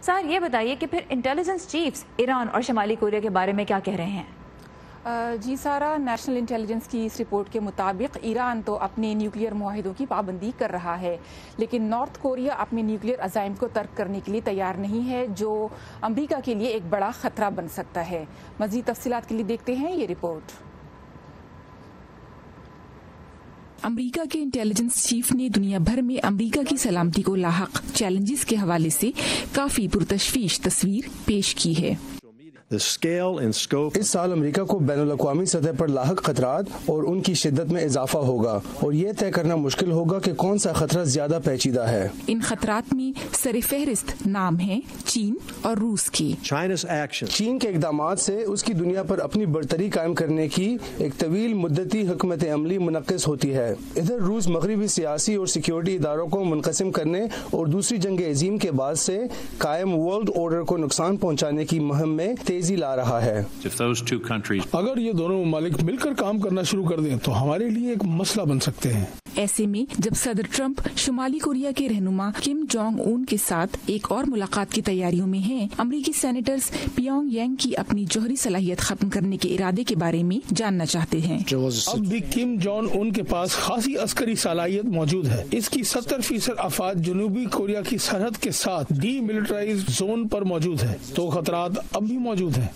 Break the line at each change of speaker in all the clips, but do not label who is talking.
سر یہ بتائیے کہ پھر انٹیلیجنس چیفز ایران اور شمالی کوریا کے بارے میں کیا کہہ رہے ہیں؟
جی سارا، نیشنل انٹیلیجنس کی اس رپورٹ کے مطابق ایران تو اپنے نیوکلیئر معاہدوں کی پابندی کر رہا ہے، لیکن نارتھ کوریا اپنے نیوکلیئر عزائم کو ترک کرنے کے لیے تیار نہیں ہے، جو امریکہ کے لیے ایک بڑا خطرہ بن سکتا ہے۔ مزید تفصیلات کے لیے دیکھتے ہیں یہ رپورٹ۔
امریکہ کے انٹیلیجنس چیف نے دنیا بھر میں امریکہ کی سلامتی کو لاحق چیلنجز کے حوالے سے کافی پرتشویش تصویر پیش کی ہے۔
اس سال امریکہ کو بین الاقوامی سطح پر لاحق خطرات اور ان کی شدت میں اضافہ ہوگا، اور یہ طے کرنا مشکل ہوگا کہ کون سا خطرہ زیادہ پیچیدہ ہے۔
ان خطرات میں سر فہرست نام ہیں چین اور روس کی۔
چین کے اقدامات سے اس کی دنیا پر اپنی برتری قائم کرنے کی ایک طویل مدتی حکمت عملی منعکس ہوتی ہے۔ ادھر روس مغربی سیاسی اور سیکیورٹی اداروں کو منقسم کرنے اور دوسری جنگ عظیم کے بعد سے قائم ورلڈ آرڈر کو نقصان پہنچانے کی مہم میں تیزی لا رہا ہے۔
اگر یہ دونوں ممالک مل کر کام کرنا شروع کر دیں تو ہمارے لیے ایک مسئلہ بن سکتے ہیں۔
ایسے میں جب صدر ٹرمپ شمالی کوریا کے رہنما کم جونگ اون کے ساتھ ایک اور ملاقات کی تیاریوں میں ہیں، امریکی سینیٹرز پیونگ یانگ کی اپنی جوہری صلاحیت ختم کرنے کے ارادے کے بارے میں جاننا چاہتے ہیں۔
اب بھی کم جونگ اون کے پاس خاصی عسکری صلاحیت موجود ہے۔ اس کی 70% افواج جنوبی کوریا کی سرحد کے ساتھ ڈی ملٹرائزڈ زون پر موجود ہے، تو خطرات اب بھی موجود ہیں۔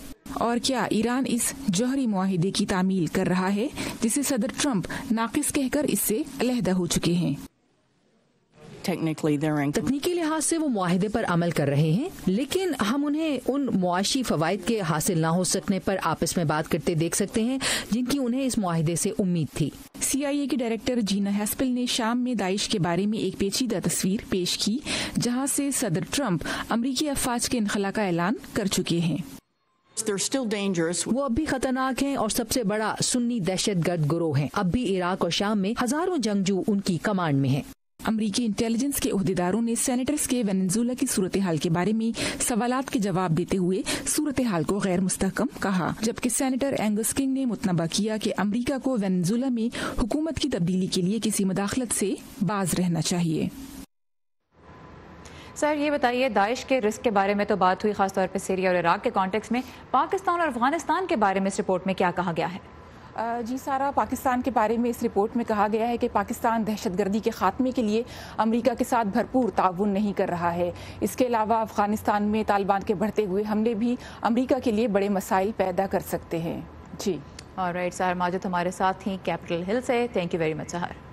اور کیا ایران اس جوہری معاہدے کی تعمیل کر رہا ہے جسے صدر ٹرمپ ناقص کہہ کر اس سے علیحدہ ہو چکے ہیں؟
تکنیکی لحاظ سے وہ معاہدے پر عمل کر رہے ہیں، لیکن ہم انہیں ان معاشی فوائد کے حاصل نہ ہو سکنے پر آپس میں بات کرتے دیکھ سکتے ہیں جن کی انہیں اس معاہدے سے امید تھی۔
CIA کی ڈائریکٹر جینا ہیسپل نے شام میں داعش کے بارے میں ایک پیچیدہ تصویر پیش کی، جہاں سے صدر ٹرمپ امریکی افواج کے انخلا کا اعلان کر چکے ہیں۔
وہ اب بھی خطرناک ہیں اور سب سے بڑا سنی دہشت گرد گروہ ہیں۔ اب بھی عراق اور شام میں ہزاروں جنگجو ان کی کمانڈ میں ہیں۔
امریکی انٹیلیجنس کے عہدیداروں نے سینیٹرز کے وینزویلا کی صورتحال کے بارے میں سوالات کے جواب دیتے ہوئے صورتحال کو غیر مستحکم کہا، جبکہ سینیٹر اینگس کنگ نے متنبہ کیا کہ امریکہ کو وینزویلا میں حکومت کی تبدیلی کے لیے کسی مداخلت سے باز رہنا چاہیے۔
سر یہ بتائیے، داعش کے رسک کے بارے میں تو بات ہوئی، خاص طور پہ سیریا اور عراق کے کانٹیکس میں، پاکستان اور افغانستان کے بارے میں اس رپورٹ میں کیا کہا گیا ہے؟
جی سارا، پاکستان کے بارے میں اس رپورٹ میں کہا گیا ہے کہ پاکستان دہشت گردی کے خاتمے کے لیے امریکہ کے ساتھ بھرپور تعاون نہیں کر رہا ہے۔ اس کے علاوہ افغانستان میں طالبان کے بڑھتے ہوئے حملے بھی امریکہ کے لیے بڑے مسائل پیدا کر سکتے ہیں۔ جی
آلرائٹ، سہر ماجد ہمارے ساتھ تھیں کیپٹل ہل سے۔ تھینک یو ویری مچ سہر۔